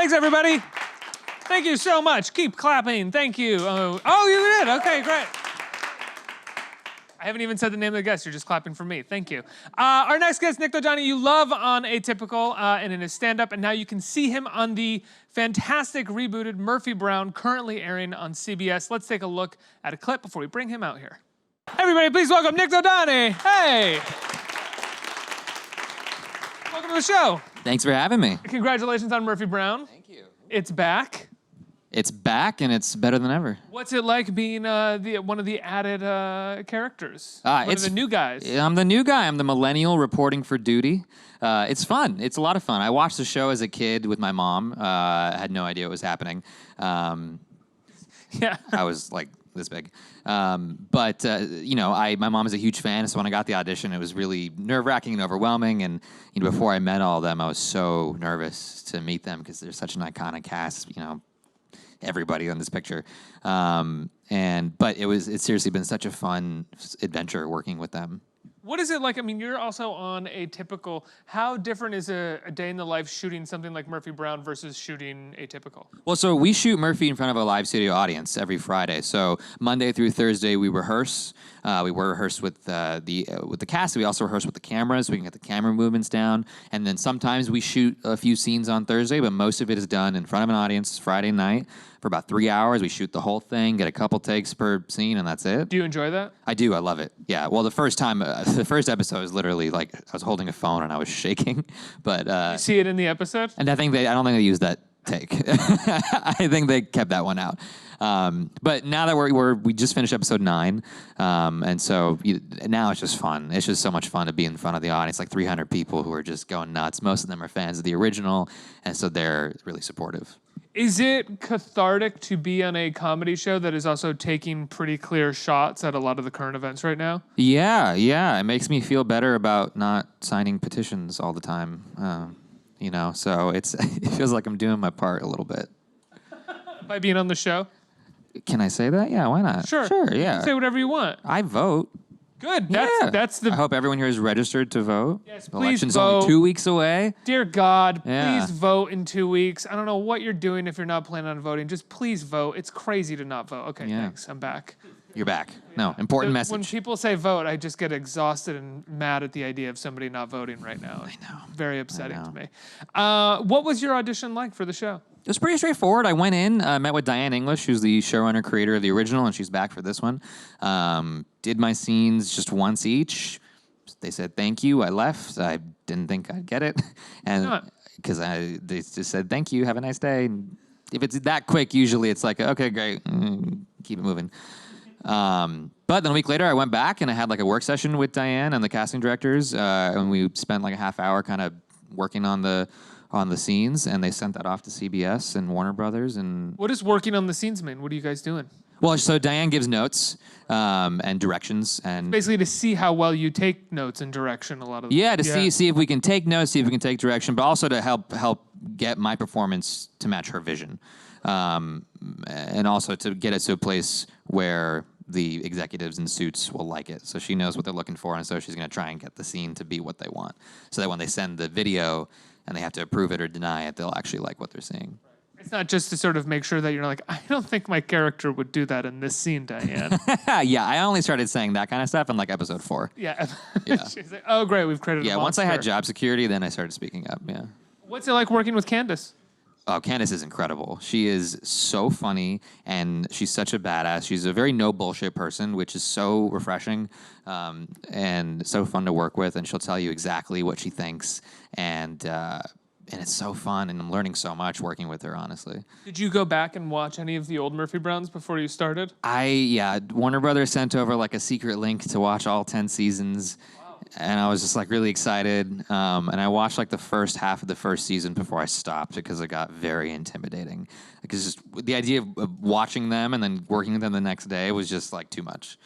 Thanks, everybody. Thank you so much. Keep clapping. Thank you. Oh, you did. Okay, great. I haven't even said the name of the guest. You're just clapping for me. Thank you. Our next guest, Nik Dodani, you love on Atypical and in his stand-up, and now you can see him on the fantastic rebooted Murphy Brown, currently airing on CBS. Let's take a look at a clip before we bring him out here. Everybody, please welcome Nik Dodani. Hey. Welcome to the show. Thanks for having me. Congratulations on Murphy Brown. Thank you. It's back. It's back and it's better than ever. What's it like being one of the added characters? One of the new guys. I'm the new guy. I'm the millennial reporting for duty. It's fun. It's a lot of fun. I watched the show as a kid with my mom. I had no idea what was happening. Yeah. I was like this big. But my mom is a huge fan, so when I got the audition, it was really nerve-wracking and overwhelming. And before I met all of them, I was so nervous to meet them because they're such an iconic cast. Everybody on this picture. But it's seriously been such a fun adventure working with them. What is it like? I mean, you're also on Atypical. How different is a day in the life shooting something like Murphy Brown versus shooting Atypical? Well, so we shoot Murphy in front of a live studio audience every Friday. So Monday through Thursday, we rehearse. We rehearse with the cast. We also rehearse with the cameras. So we can get the camera movements down. And then sometimes we shoot a few scenes on Thursday, but most of it is done in front of an audience Friday night for about 3 hours. We shoot the whole thing, get a couple takes per scene, and that's it. Do you enjoy that? I do. I love it. Yeah. Well, the first episode was literally like I was holding a phone and I was shaking. But you see it in the episode? And I don't think they used that take. I think they kept that one out. But now that we just finished episode 9, and so now it's just fun. It's just so much fun to be in front of the audience, like 300 people who are just going nuts. Most of them are fans of the original, and so they're really supportive. Is it cathartic to be on a comedy show that is also taking pretty clear shots at a lot of the current events right now? Yeah. It makes me feel better about not signing petitions all the time. So it feels like I'm doing my part a little bit. By being on the show? Can I say that? Yeah, why not? Sure, yeah. Say whatever you want. I vote. Good. That's the. I hope everyone here is registered to vote. Yes, the please election's vote. only 2 weeks away. Dear God, Yeah. please vote in 2 weeks. I don't know what you're doing if you're not planning on voting. Just please vote. It's crazy to not vote. Okay, Yeah. thanks. I'm back. You're back. No, important message. When people say vote, I just get exhausted and mad at the idea of somebody not voting right now. I know. Very upsetting I know. to me. What was your audition like for the show? It was pretty straightforward. I went in, met with Diane English, who's the showrunner, creator of the original, and she's back for this one. Did my scenes just once each. They said thank you. I left. I didn't think I'd get it, and because they just said thank you. Have a nice day. And if it's that quick, usually it's like okay, great, keep it moving. But then a week later, I went back and I had like a work session with Diane and the casting directors, and we spent like a half hour kind of working on the scenes, and they sent that off to CBS and Warner Brothers. And what does working on the scenes mean? What are you guys doing? Well, so Diane gives notes and directions, and basically to see how well you take notes and direction. A lot of see if we can take notes, see if we can take direction, but also to help get my performance to match her vision, and also to get it to a place where the executives in suits will like it. So she knows what they're looking for, and so she's going to try and get the scene to be what they want, so that when they send the video and they have to approve it or deny it, they'll actually like what they're seeing. It's not just to sort of make sure that you're like, I don't think my character would do that in this scene, Diane. Yeah, I only started saying that kind of stuff in like episode 4. Yeah. Yeah. She's like, oh, great, we've created a monster. Once I had job security, then I started speaking up, yeah. What's it like working with Candace? Oh, Candace is incredible. She is so funny, and she's such a badass. She's a very no bullshit person, which is so refreshing and so fun to work with. And she'll tell you exactly what she thinks, and it's so fun. And I'm learning so much working with her, honestly. Did you go back and watch any of the old Murphy Browns before you started? Warner Brothers sent over like a secret link to watch all 10 seasons. And I was just like really excited. And I watched like the first half of the first season before I stopped because it got very intimidating. Because just the idea of watching them and then working with them the next day was just like too much.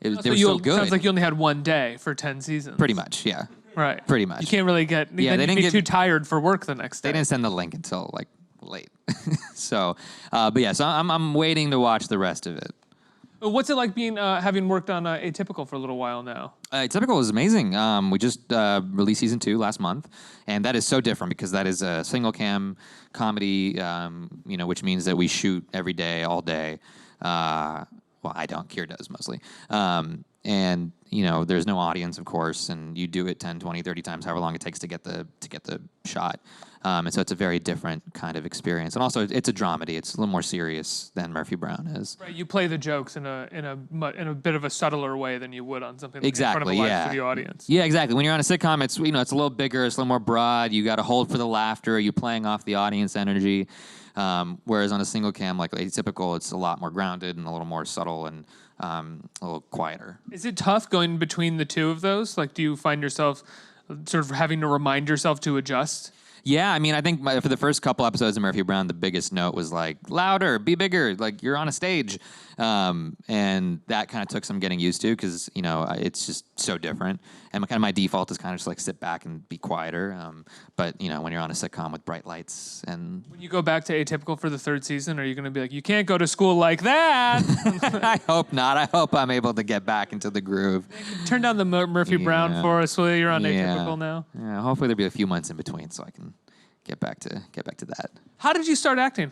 They were so good. Sounds like you only had one day for 10 seasons. Pretty much, yeah. Right. Pretty much. You can't really get, they didn't get too tired for work the next day. They didn't send the link until like late. So I'm waiting to watch the rest of it. What's it like being having worked on Atypical for a little while now? Atypical is amazing. We just released season 2 last month, and that is so different because that is a single cam comedy, which means that we shoot every day, all day. Well, I don't. Kier does mostly. And there's no audience, of course, and you do it 10, 20, 30 times, however long it takes to get the shot. And so it's a very different kind of experience. And also, it's a dramedy. It's a little more serious than Murphy Brown is. Right, you play the jokes in a bit of a subtler way than you would on something Exactly, in front of a live yeah. studio audience. Yeah, exactly. When you're on a sitcom, it's it's a little bigger, it's a little more broad. You got to hold for the laughter. You're playing off the audience energy. Whereas on a single cam like Atypical, it's a lot more grounded and a little more subtle and a little quieter. Is it tough going between the two of those? Like, do you find yourself sort of having to remind yourself to adjust? Yeah, I mean, I think for the first couple episodes of Murphy Brown, the biggest note was like, louder, be bigger, like you're on a stage. And that kind of took some getting used to because, it's just so different. And kind of my default is kind of just like sit back and be quieter. But, when you're on a sitcom with bright lights and... When you go back to Atypical for the 3rd season, are you going to be like, you can't go to school like that? I hope not. I hope I'm able to get back into the groove. Turn down the Murphy Brown for us, will you? You're on Atypical now. Yeah, hopefully there'll be a few months in between so I can get back to that. How did you start acting?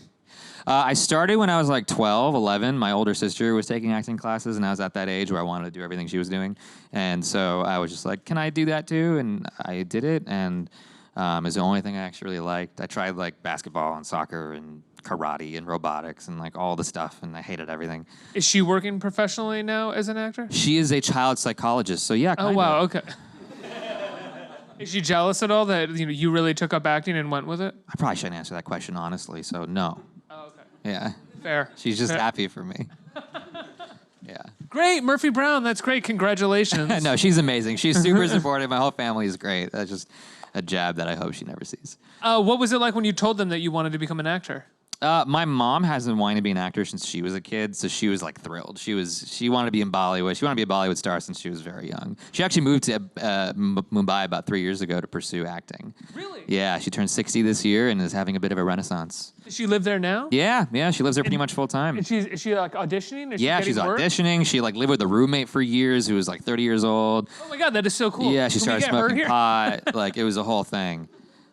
I started when I was like 12, 11. My older sister was taking acting classes, and I was at that age where I wanted to do everything she was doing. And so I was just like, can I do that too? And I did it, and it was the only thing I actually really liked. I tried like basketball and soccer and karate and robotics and like all the stuff, and I hated everything. Is she working professionally now as an actor? She is a child psychologist, so yeah, Oh, wow, okay. Is she jealous at all that you really took up acting and went with it? I probably shouldn't answer that question honestly, so no. Oh, okay. Yeah. Fair. She's just Fair. happy for me. Yeah. Great, Murphy Brown. That's great. Congratulations. No, she's amazing. She's super supportive. My whole family is great. That's just a jab that I hope she never sees. What was it like when you told them that you wanted to become an actor? My mom has been wanting to be an actor since she was a kid, so she was like thrilled. She wanted to be in Bollywood. She wanted to be a Bollywood star since she was very young. She actually moved to Mumbai about 3 years ago to pursue acting. Really? Yeah, she turned 60 this year and is having a bit of a renaissance. Does she live there now? Yeah, she lives there pretty much full time. And is she like auditioning? Is Yeah, she she's getting work? auditioning. She like lived with a roommate for years who was like 30 years old. Oh my God, that is so cool. Yeah, she Can we started get her smoking here? pot. Like it was a whole thing.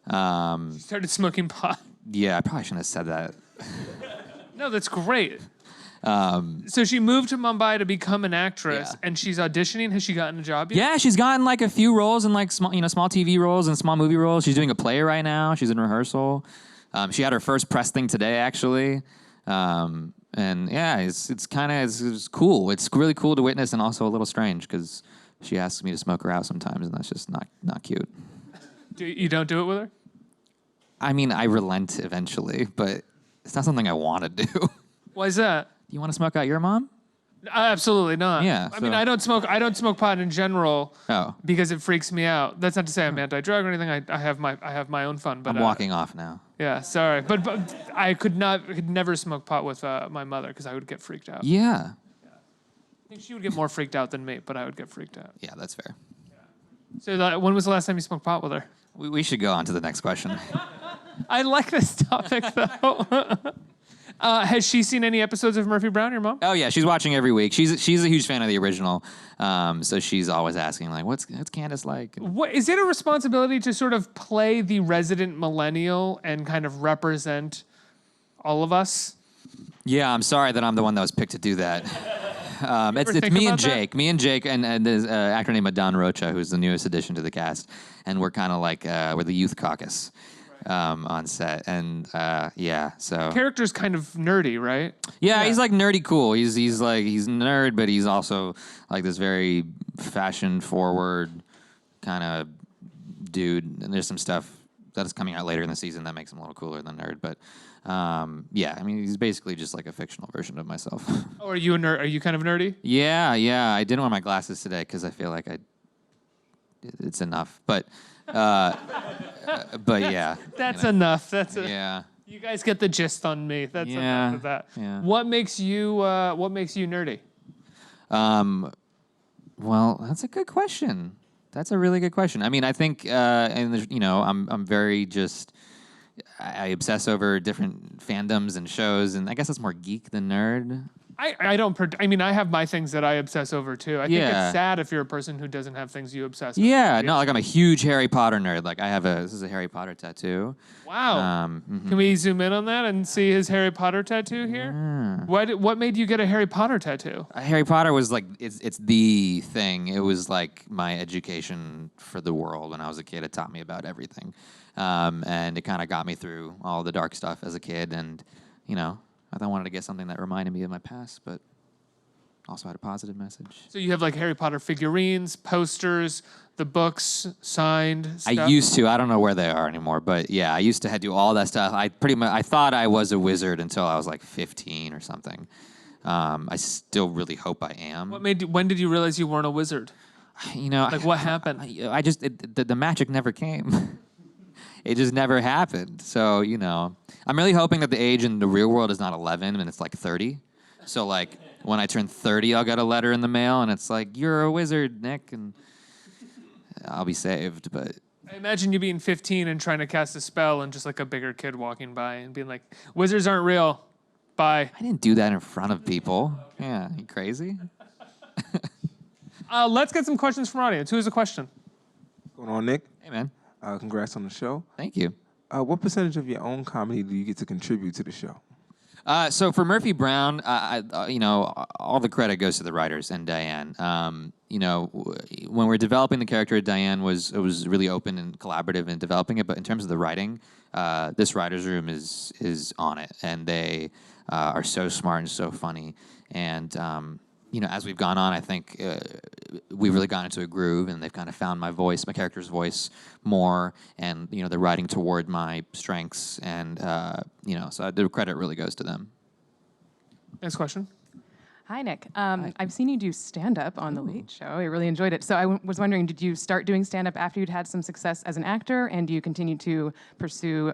She started smoking pot. Yeah, I probably shouldn't have said that. No, that's great. So she moved to Mumbai to become an actress, Yeah. and she's auditioning. Has she gotten a job yet? Yeah, she's gotten like a few roles in like small TV roles and small movie roles. She's doing a play right now. She's in rehearsal. She had her first press thing today, actually. And yeah, it's cool. It's really cool to witness and also a little strange because she asks me to smoke her out sometimes, and that's just not cute. You don't do it with her? I mean, I relent eventually, but it's not something I want to do. Do Why is that? you want to smoke out your mom? Absolutely not. Yeah, I mean, so- I don't smoke pot in general. Oh. Because it freaks me out. That's not to say I'm anti-drug or anything. I have my own fun. But I'm walking off now. Yeah, sorry, but I could never smoke pot with my mother because I would get freaked out. Yeah. I think she would get more freaked out than me, but I would get freaked out. Yeah, that's fair. So when was the last time you smoked pot with her? We should go on to the next question. I like this topic though. Has she seen any episodes of Murphy Brown, your mom? Oh yeah, she's watching every week. She's a huge fan of the original, so she's always asking like, "What's Candace like?" What, is it a responsibility to sort of play the resident millennial and kind of represent all of us? Yeah, I'm sorry that I'm the one that was picked to do that. It's think me about and that? Jake. Me and Jake and there's an actor named Adan Rocha, who's the newest addition to the cast, and we're kind of like we're the youth caucus on set, and yeah, so Character's kind of nerdy, right? yeah, he's like nerdy cool. He's nerd, but he's also like this very fashion forward kind of dude. And there's some stuff that is coming out later in the season that makes him a little cooler than nerd, but. Yeah, I mean, he's basically just like a fictional version of myself. Oh, are you a nerd? Are you kind of nerdy? Yeah. I didn't wear my glasses today because I feel like it's enough. But yeah. That's enough. Yeah. You guys get the gist on me. That's Yeah, enough of that. yeah. What makes you nerdy? Well, that's a good question. That's a really good question. I mean, I think, and there's, I'm very just. I obsess over different fandoms and shows, and I guess it's more geek than nerd. I don't. I mean, I have my things that I obsess over too. I think Yeah. it's sad if you're a person who doesn't have things you obsess over. Yeah, no, like I'm a huge Harry Potter nerd. Like this is a Harry Potter tattoo. Wow. Can we zoom in on that and see his Harry Potter tattoo here? What made you get a Harry Potter tattoo? Harry Potter was like it's the thing. It was like my education for the world when I was a kid. It taught me about everything, and it kind of got me through all the dark stuff as a kid. And you know, I wanted to get something that reminded me of my past, but also had a positive message. So you have like Harry Potter figurines, posters, the books signed stuff? I used to. I don't know where they are anymore, but yeah, I used to do all that stuff. I thought I was a wizard until I was like 15 or something. I still really hope I am. When did you realize you weren't a wizard? You know, Like what happened? The magic never came. It just never happened. So, you know, I'm really hoping that the age in the real world is not 11 and it's like 30. So like when I turn 30, I'll get a letter in the mail and it's like, you're a wizard, Nick, and I'll be saved. But I imagine you being 15 and trying to cast a spell and just like a bigger kid walking by and being like, wizards aren't real. Bye. I didn't do that in front of people. Yeah, you crazy? Let's get some questions from our audience. Who has a question? What's going on, Nick? Hey, man. Congrats on the show. Thank you. What percentage of your own comedy do you get to contribute to the show? So for Murphy Brown, you know, all the credit goes to the writers and Diane. You know, when we're developing the character, Diane was really open and collaborative in developing it. But in terms of the writing, this writers' room is on it, and they are so smart and so funny. And you know, as we've gone on, I think we've really gotten into a groove, and they've kind of found my voice, my character's voice more, and you know, they're writing toward my strengths, and you know, so the credit really goes to them. Next question. Hi, Nick. I've seen you do stand-up on The Late Show. I really enjoyed it. So I was wondering, did you start doing stand-up after you'd had some success as an actor, and do you continue to pursue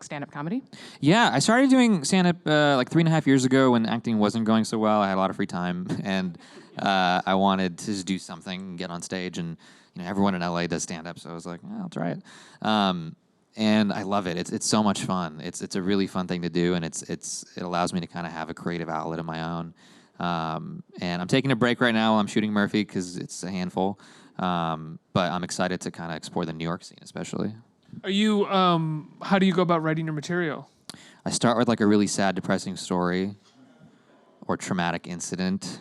stand-up comedy? Yeah, I started doing stand-up like 3.5 years ago when acting wasn't going so well. I had a lot of free time, and I wanted to just do something, get on stage, and you know, everyone in LA does stand-up, so I was like, I'll try it. And I love it. It's so much fun. It's a really fun thing to do, and it allows me to kind of have a creative outlet of my own. And I'm taking a break right now while I'm shooting Murphy because it's a handful. But I'm excited to kind of explore the New York scene, especially. Are you? How do you go about writing your material? I start with like a really sad, depressing story or traumatic incident,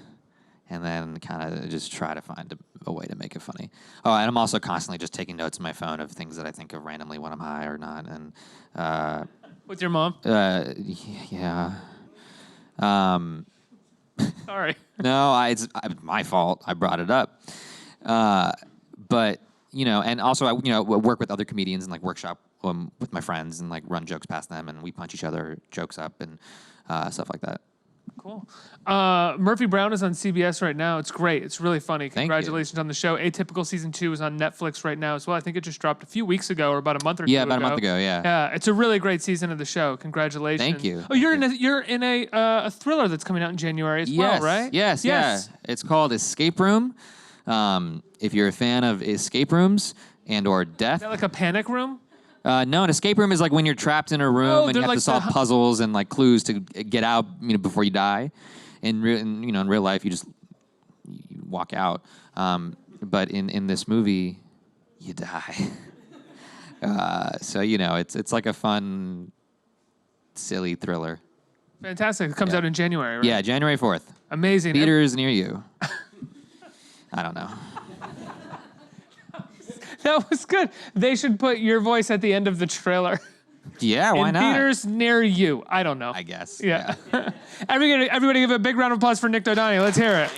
and then kind of just try to find a way to make it funny. Oh, and I'm also constantly just taking notes on my phone of things that I think of randomly when I'm high or not. And With your mom? Yeah. Sorry. No, it's my fault. I brought it up. But you know, and also I work with other comedians and like workshop with my friends and like run jokes past them, and we punch each other jokes up and stuff like that. Cool. Murphy Brown is on CBS right now. It's great. It's really funny. Congratulations on the show. Atypical season 2 is on Netflix right now as well. I think it just dropped a few weeks ago or about a month or two ago. Yeah, about a month ago. Yeah. Yeah, it's a really great season of the show. Congratulations. Thank you. Oh, you're in a thriller that's coming out in January as well, right? Yes. Yeah. It's called Escape Room. If you're a fan of escape rooms and or death. Is that like a panic room? No, an escape room is like when you're trapped in a room and you have to solve puzzles and like clues to get out, you know, before you die. In real life, you walk out. But in this movie, you die. So you know, it's like a fun, silly thriller. Fantastic. It comes out in January, right? Yeah, January 4th. Amazing. Theaters near you. I don't know. That was good. They should put your voice at the end of the trailer. Yeah, why in not? theaters near you. I don't know. I guess. Yeah. Everybody give a big round of applause for Nik Dodani. Let's hear it.